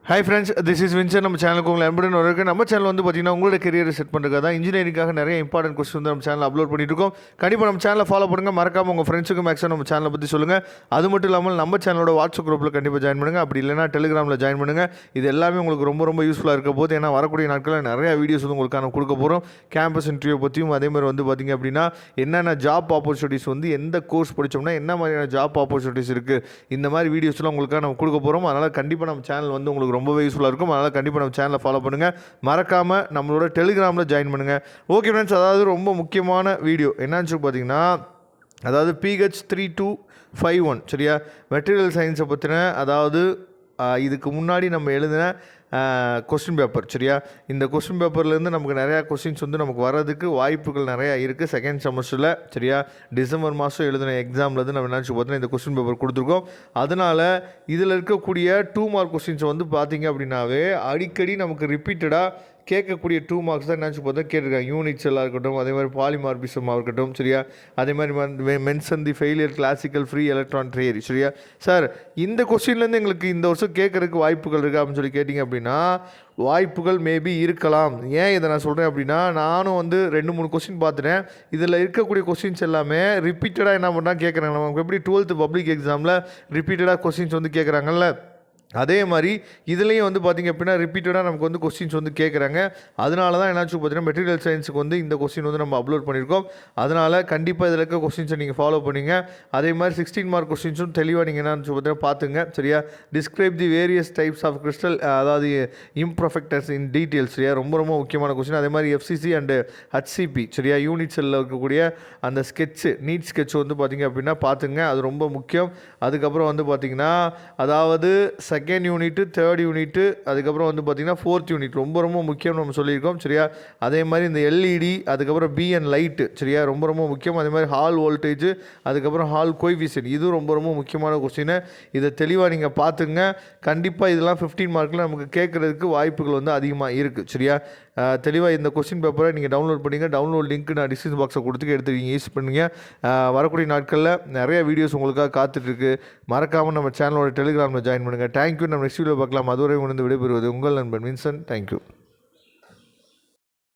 Hi friends, this is Vinson. நம்ம சேனலுக்கு உங்களை அன்புடன் வரவேற்க. நம்ம சேனல் வந்து பார்த்தீங்கன்னா உங்களோட கரியரை செட் பண்ணுறதுக்காக தான் இன்ஜினியரிங்காக நிறைய இம்பார்ட்டன்ட் கொஸ்டின் வந்து நம்ம சேனல் அப்லோட் பண்ணிட்டு இருக்கோம். கண்டிப்பாக நம்ம சேனலை ஃபாலோ பண்ணுங்கள். மறக்காமல் உங்கள் ஃப்ரெண்ட்ஸுக்கு மேக்ஸிமம் நம்ம சேனலை பற்றி சொல்லுங்கள். அது மட்டும் இல்லாமல் நம்ம சேனலோட வாட்ஸ்அப் குரூப்பில் கண்டிப்பாக ஜாயின் பண்ணுங்கள். அப்படி இல்லைனா டெலிகிராமில் ஜாயின் பண்ணுங்கள். இது எல்லாமே உங்களுக்கு ரொம்ப ரொம்ப யூஸ்ஃபுல்லாக இருக்க போது. ஏன்னா வரக்கூடிய நாட்களில் நிறைய வீடியோஸ் வந்து உங்களுக்கு கொடுக்க போகிறோம். கேம்பஸ் இன்டர்வியூ பற்றியும் அதேமாதிரி வந்து பார்த்திங்க அப்படின்னா என்னென்ன ஜாப் ஆப்பர்ச்சுனிட்டிஸ் வந்து எந்த கோர்ஸ் படித்தோம்னா என்ன மாதிரியான ஜாப் ஆப்பர்ச்சுனிட்டிஸ் இருக்குது, இந்த மாதிரி வீடியோஸ்லாம் உங்களுக்காக நம்ம கொடுக்க போகிறோம். அதனால் கண்டிப்பாக நம்ம சேனல் வந்து உங்களுக்கு ரொம்பவே யூஸ்ஃபுல்லாக இருக்கும். அதனால் கண்டிப்பாக நம்ம சேனலை ஃபாலோ பண்ணுங்கள். மறக்காமல் நம்மளோட டெலிகிராமில் ஜாயின் பண்ணுங்கள். ஓகே ஃப்ரெண்ட்ஸ், அதாவது ரொம்ப முக்கியமான வீடியோ என்னன்னு பார்த்தீங்கன்னா, அதாவது PH 3251 சரியா, மெட்டீரியல் சயின்ஸை பற்றின, அதாவது இதுக்கு முன்னாடி நம்ம எழுதின கொஸ்டின் பேப்பர் சரியா. இந்த கொஸ்டின் பேப்பர்லேருந்து நமக்கு நிறையா கொஸ்டின்ஸ் வந்து நமக்கு வர்றதுக்கு வாய்ப்புகள் நிறையா இருக்குது. செகண்ட் செமஸ்டரில் சரியா, டிசம்பர் மாதம் எழுதின எக்ஸாம்லேருந்து நம்ம நினச்சி பார்த்தீங்கன்னா இந்த கொஸ்டின் பேப்பர் கொடுத்துருக்கோம். அதனால் இதில் இருக்கக்கூடிய 2 மார்க் கொஸ்டின்ஸ் வந்து பார்த்திங்க அப்படின்னாவே அடிக்கடி நமக்கு ரிப்பீட்டடாக கேட்கக்கூடிய 2 மார்க்ஸ் தான் நினச்சி பார்த்தா கேட்டிருக்காங்க. யூனிட்ஸ் எல்லாம் இருக்கட்டும், அதே மாதிரி பாலிமார்பிசமாக இருக்கட்டும் சரியா, அதே மாதிரி மென்ஷன் தி failure classical free electron theory சரியா. சார், இந்த கொஸ்டின்லேருந்து எங்களுக்கு இந்த வருஷம் கேட்குறதுக்கு வாய்ப்புகள் இருக்கா அப்படின்னு சொல்லி கேட்டிங்க அப்படின்னா வாய்ப்புகள் மேபி இருக்கலாம். ஏன் இதை நான் சொல்கிறேன் அப்படின்னா, நானும் வந்து 2-3 கொஸ்டின் பார்த்துட்டேன். இதில் இருக்கக்கூடிய கொஸ்டின்ஸ் எல்லாமே ரிப்பீட்டடாக என்ன பண்ணால் கேட்குறாங்க. நமக்கு எப்படி 12th பப்ளிக் எக்ஸாமில் ரிப்பீட்டடாக கொஸ்டின்ஸ் வந்து கேட்குறாங்கல்ல, அதே மாதிரி இதுலேயும் வந்து பார்த்திங்க அப்படின்னா ரிப்பீட்டடாக நமக்கு வந்து கொஸ்டின்ஸ் வந்து கேட்குறாங்க. அதனால தான் என்னாச்சு பார்த்தீங்கன்னா மெட்டீரியல் சயின்ஸுக்கு வந்து இந்த கொஸ்டின் வந்து நம்ம அப்லோட் பண்ணியிருக்கோம். அதனால் கண்டிப்பாக இதில் இருக்க கொஸ்டின்ஸை நீங்கள் ஃபாலோ பண்ணிங்க. அதே மாதிரி 16 மார்க் கொஸ்டின்ஸும் தெளிவாக நீங்கள் என்னன்னு பார்த்தீங்கன்னா பார்த்துங்க சரியா. Describe the various types of crystal, அதாவது இம்ப்ரஃபெக்டர்ஸ் இன் டீட்டெயில்ஸ் சரியா, ரொம்ப ரொம்ப முக்கியமான கொஸ்டின். அதே மாதிரி FCC அண்டு HCP சரியா, யூனிட் செல்லில் இருக்கக்கூடிய அந்த ஸ்கெட்சு, நீட் ஸ்கெட்ச் வந்து பார்த்திங்க அப்படின்னா பார்த்துங்க, அது ரொம்ப முக்கியம். அதுக்கப்புறம் வந்து பார்த்திங்கன்னா, அதாவது செகண்ட் யூனிட்டு, தேர்ட் யூனிட்டு, அதுக்கப்புறம் வந்து பார்த்திங்கன்னா 4th யூனிட் ரொம்ப ரொம்ப முக்கியம்னு நம்ம சொல்லியிருக்கோம் சரியா. அதே மாதிரி இந்த LED, அதுக்கப்புறம் BN லைட்டு சரியா, ரொம்ப ரொம்ப முக்கியம். அதே மாதிரி ஹால் வோல்டேஜ், அதுக்கப்புறம் ஹால் கோஎஃபிஷியன்ட், இது ரொம்ப ரொம்ப முக்கியமான கொஸ்டின். இதை தெளிவாக நீங்கள் பார்த்துங்க. கண்டிப்பாக இதெல்லாம் 15 மார்க்கில் நமக்கு கேட்குறதுக்கு வாய்ப்புகள் வந்து அதிகமாக இருக்குது சரியா. தெளிவாக இந்த கொஸ்டின் பேப்பரை நீங்கள் டவுன்லோட் பண்ணிங்க. டவுன்லோட் லிங்க் நான் டிஸ்கிரிப்ஷன் பாக்ஸை கொடுத்து எடுத்துக்கிங்க, யூஸ் பண்ணுங்க. வரக்கூடிய நாட்களில் நிறைய வீடியோஸ் உங்களுக்காக காத்துட்ருக்கு. மறக்காமல் நம்ம சேனலோட டெலிகிராமில் ஜாயின் பண்ணுங்கள். தேங்க்யூ. நம்ம நெக்ஸ்ட் வீடியோ பார்க்கலாம். அதுவரை உணர்ந்து விடைபெறுவது உங்கள் நண்பன் வின்சன். தேங்க்யூ.